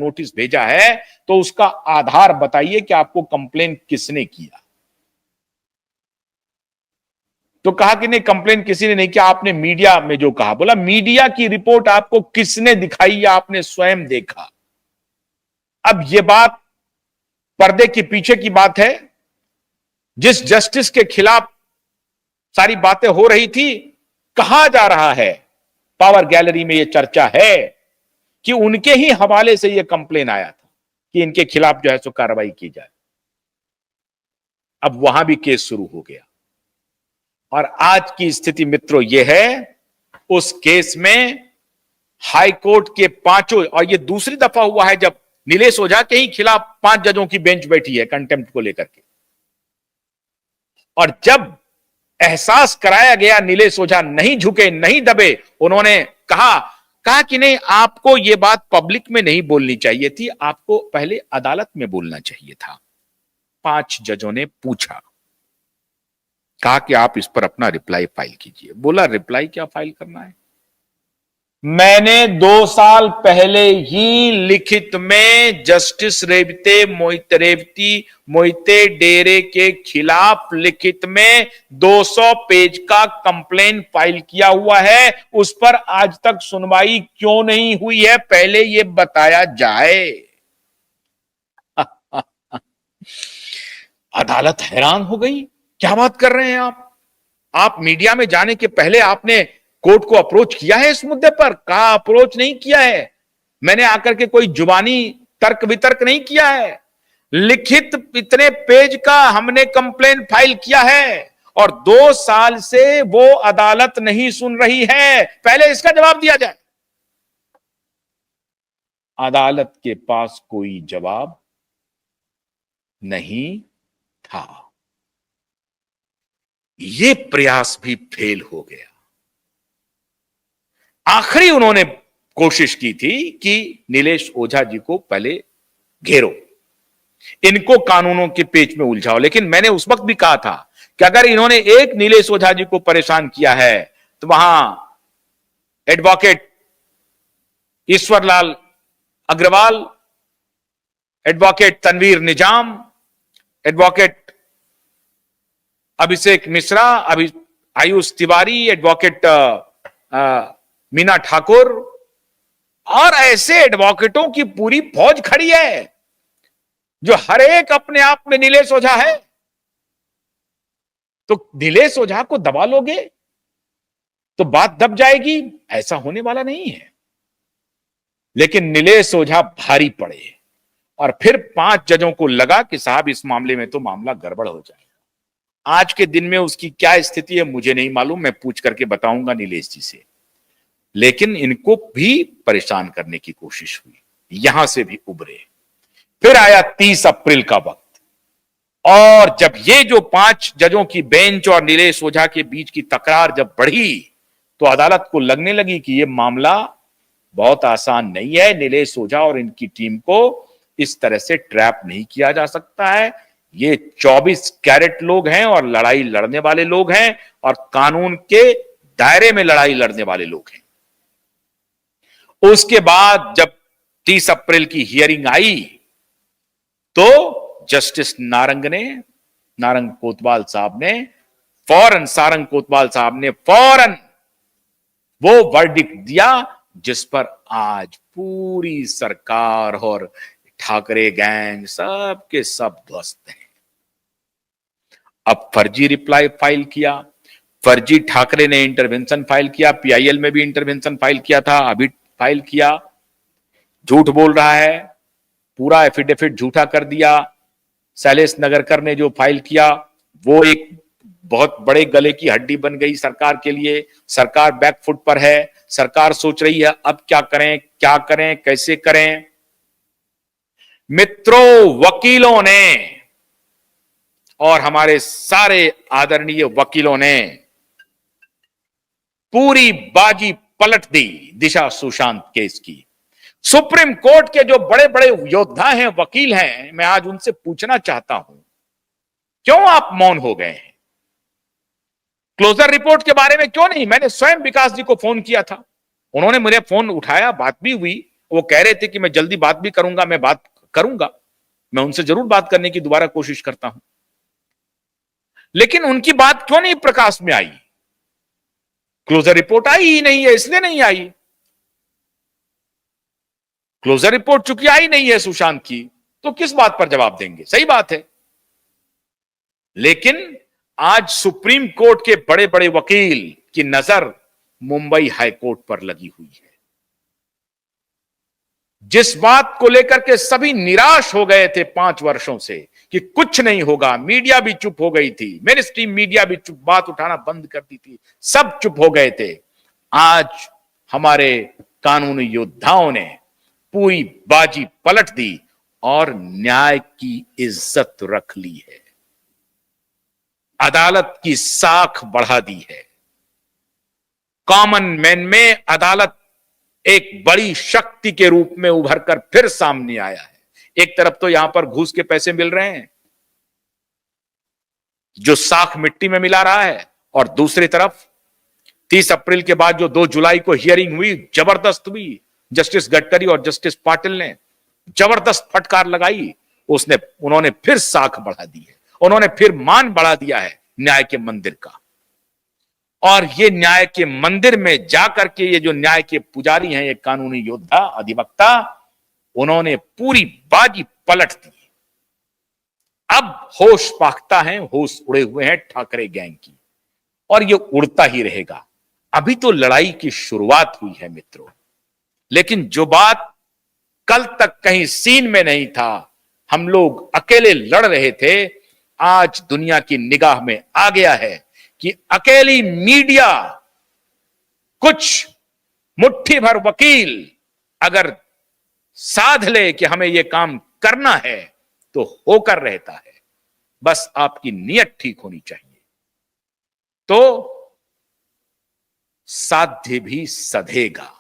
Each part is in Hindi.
नोटिस भेजा है तो उसका आधार बताइए कि आपको कंप्लेन किसने किया। तो कहा कि नहीं, कंप्लेन किसी ने नहीं किया, आपने मीडिया में जो कहा। बोला मीडिया की रिपोर्ट आपको किसने दिखाई या आपने स्वयं देखा? अब यह बात पर्दे के पीछे की बात है। जिस जस्टिस के खिलाफ सारी बातें हो रही थी, कहा जा रहा है, पावर गैलरी में यह चर्चा है कि उनके ही हवाले से यह कंप्लेन आया था कि इनके खिलाफ जो है सो कार्रवाई की जाए। अब वहां भी केस शुरू हो गया और आज की स्थिति मित्रों यह है, उस केस में हाई कोर्ट के पांचों, और यह दूसरी दफा हुआ है जब नीलेश ओझा के ही खिलाफ 5 जजों की बेंच बैठी है कंटेम्प्ट को लेकर के। और जब एहसास कराया गया नीलेश ओझा नहीं झुके, नहीं दबे, उन्होंने कहा कि नहीं, आपको यह बात पब्लिक में नहीं बोलनी चाहिए थी, आपको पहले अदालत में बोलना चाहिए था। 5 जजों ने पूछा, कहा कि आप इस पर अपना रिप्लाई फाइल कीजिए। बोला रिप्लाई क्या फाइल करना है? मैंने 2 साल पहले ही लिखित में जस्टिस रेवती मोहिते डेरे के खिलाफ लिखित में 200 पेज का कंप्लेन फाइल किया हुआ है। उस पर आज तक सुनवाई क्यों नहीं हुई है, पहले यह बताया जाए। अदालत हैरान हो गई, क्या बात कर रहे हैं आप मीडिया में जाने के पहले आपने कोर्ट को अप्रोच किया है इस मुद्दे पर? कहा अप्रोच नहीं किया है, मैंने आकर के कोई जुबानी तर्क वितर्क नहीं किया है, लिखित इतने पेज का हमने कंप्लेन फाइल किया है और 2 साल से वो अदालत नहीं सुन रही है, पहले इसका जवाब दिया जाए। अदालत के पास कोई जवाब नहीं था। ये प्रयास भी फेल हो गया। आखिरी उन्होंने कोशिश की थी कि नीलेश ओझा जी को पहले घेरो, इनको कानूनों के पेच में उलझाओ। लेकिन मैंने उस वक्त भी कहा था कि अगर इन्होंने एक नीलेश ओझा जी को परेशान किया है तो वहां एडवोकेट ईश्वरलाल अग्रवाल, एडवोकेट तनवीर निजाम, एडवोकेट अभिषेक मिश्रा, आयुष तिवारी, एडवोकेट मीना ठाकुर और ऐसे एडवोकेटों की पूरी फौज खड़ी है जो हर एक अपने आप में नीलेश ओझा है। तो नीलेश ओझा को दबा लोगे तो बात दब जाएगी, ऐसा होने वाला नहीं है। लेकिन नीलेश ओझा भारी पड़े और फिर 5 जजों को लगा कि साहब इस मामले में तो मामला गड़बड़ हो जाएगा। आज के दिन में उसकी क्या स्थिति है मुझे नहीं मालूम, मैं पूछ करके बताऊंगा नीलेश जी से। लेकिन इनको भी परेशान करने की कोशिश हुई, यहां से भी उभरे। फिर आया 30 अप्रैल का वक्त और जब ये जो 5 जजों की बेंच और नीलेश ओझा के बीच की तकरार जब बढ़ी तो अदालत को लगने लगी कि यह मामला बहुत आसान नहीं है, नीलेश ओझा और इनकी टीम को इस तरह से ट्रैप नहीं किया जा सकता है। ये 24 कैरेट लोग हैं और लड़ाई लड़ने वाले लोग हैं और कानून के दायरे में लड़ाई लड़ने वाले लोग हैं। उसके बाद जब 30 अप्रैल की हियरिंग आई तो जस्टिस नारंग कोतवाल साहब ने फौरन वो वर्डिक्ट दिया जिस पर आज पूरी सरकार और ठाकरे गैंग सब के सब ध्वस्त हैं। अब फर्जी रिप्लाई फाइल किया, फर्जी ठाकरे ने इंटरवेंशन फाइल किया, पीआईएल में भी इंटरवेंशन फाइल किया था, अभी फाइल किया, झूठ बोल रहा है, पूरा एफिडेविट झूठा कर दिया। शैलेश नगरकर ने जो फाइल किया वो एक बहुत बड़े गले की हड्डी बन गई सरकार के लिए। सरकार बैकफुट पर है, सरकार सोच रही है अब क्या करें, कैसे करें। मित्रों, वकीलों ने और हमारे सारे आदरणीय वकीलों ने पूरी बाजी पलट दी दिशा सुशांत केस की। सुप्रीम कोर्ट के जो बड़े बड़े योद्धा हैं, वकील हैं, मैं आज उनसे पूछना चाहता हूं क्यों आप मौन हो गए हैं? क्लोजर रिपोर्ट के बारे में क्यों नहीं? मैंने स्वयं विकास जी को फोन किया था, उन्होंने मेरे फोन उठाया, बात भी हुई वो कह रहे थे कि मैं जल्दी बात भी करूंगा, मैं बात करूंगा, मैं उनसे जरूर बात करने की दोबारा कोशिश करता हूं, लेकिन उनकी बात क्यों नहीं प्रकाश में आई? क्लोजर रिपोर्ट आई ही नहीं है, इसलिए नहीं आई। क्लोजर रिपोर्ट चूंकि आई नहीं है सुशांत की, तो किस बात पर जवाब देंगे? सही बात है। लेकिन आज सुप्रीम कोर्ट के बड़े बड़े वकील की नजर मुंबई हाईकोर्ट पर लगी हुई है। जिस बात को लेकर के सभी निराश हो गए थे 5 वर्षों से कि कुछ नहीं होगा, मीडिया भी चुप हो गई थी, मेन स्ट्रीम मीडिया भी चुप, बात उठाना बंद कर दी थी, सब चुप हो गए थे। आज हमारे कानूनी योद्धाओं ने पूरी बाजी पलट दी और न्याय की इज्जत रख ली है, अदालत की साख बढ़ा दी है। कॉमन मैन में अदालत एक बड़ी शक्ति के रूप में उभरकर फिर सामने आया है। एक तरफ तो यहां पर घूस के पैसे मिल रहे हैं, जो साख मिट्टी में मिला रहा है, और दूसरी तरफ 30 अप्रैल के बाद जो 2 जुलाई को हियरिंग हुई, जबरदस्त हुई, जस्टिस गडकरी और जस्टिस पाटिल ने जबरदस्त फटकार लगाई, उन्होंने फिर साख बढ़ा दी है, उन्होंने फिर मान बढ़ा दिया है न्याय के मंदिर का। और ये न्याय के मंदिर में जाकर के ये जो न्याय के पुजारी हैं, ये कानूनी योद्धा, अधिवक्ता, उन्होंने पूरी बाजी पलट दी। अब होश पाखता है, होश उड़े हुए हैं ठाकरे गैंग की, और ये उड़ता ही रहेगा। अभी तो लड़ाई की शुरुआत हुई है मित्रों, लेकिन जो बात कल तक कहीं सीन में नहीं था, हम लोग अकेले लड़ रहे थे, आज दुनिया की निगाह में आ गया है कि अकेली मीडिया, कुछ मुट्ठी भर वकील अगर साध ले कि हमें यह काम करना है तो होकर रहता है। बस आपकी नीयत ठीक होनी चाहिए, तो साध्य भी सधेगा,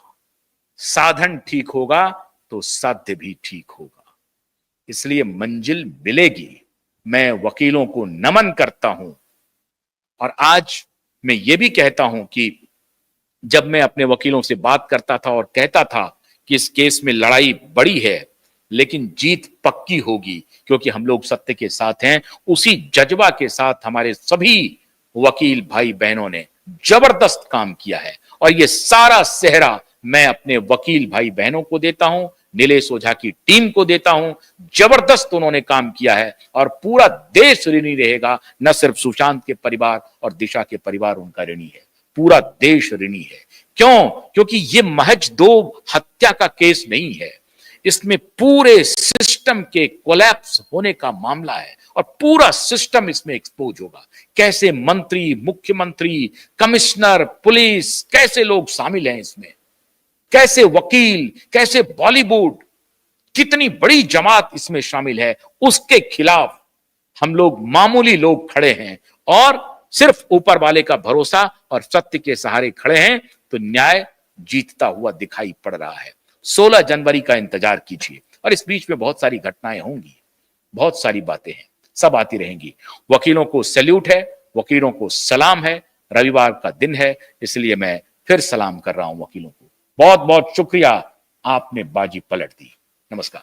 साधन ठीक होगा तो साध्य भी ठीक होगा, इसलिए मंजिल मिलेगी। मैं वकीलों को नमन करता हूं, और आज मैं ये भी कहता हूं कि जब मैं अपने वकीलों से बात करता था और कहता था कि इस केस में लड़ाई बड़ी है लेकिन जीत पक्की होगी क्योंकि हम लोग सत्य के साथ हैं, उसी जज्बा के साथ हमारे सभी वकील भाई बहनों ने जबरदस्त काम किया है। और ये सारा सेहरा मैं अपने वकील भाई बहनों को देता हूं, नीलेश ओझा की टीम को देता हूं। जबरदस्त उन्होंने काम किया है और पूरा देश ऋणी रहेगा। न सिर्फ सुशांत के परिवार और दिशा के परिवार उनका ऋणी है, पूरा देश ऋणी है। क्यों? क्योंकि ये महज 2 हत्या का केस नहीं है, इसमें पूरे सिस्टम के कोलैप्स होने का मामला है और पूरा सिस्टम इसमें एक्सपोज होगा। कैसे मंत्री, मुख्यमंत्री, कमिश्नर, पुलिस, कैसे लोग शामिल हैं इसमें, कैसे वकील, कैसे बॉलीवुड, कितनी बड़ी जमात इसमें शामिल है। उसके खिलाफ हम लोग मामूली लोग खड़े हैं और सिर्फ ऊपर वाले का भरोसा और सत्य के सहारे खड़े हैं, तो न्याय जीतता हुआ दिखाई पड़ रहा है। 16 जनवरी का इंतजार कीजिए, और इस बीच में बहुत सारी घटनाएं होंगी, बहुत सारी बातें हैं, सब आती रहेंगी। वकीलों को सैल्यूट है, वकीलों को सलाम है। रविवार का दिन है, इसलिए मैं फिर सलाम कर रहा हूं वकीलों को। बहुत बहुत शुक्रिया, आपने बाजी पलट दी। नमस्कार।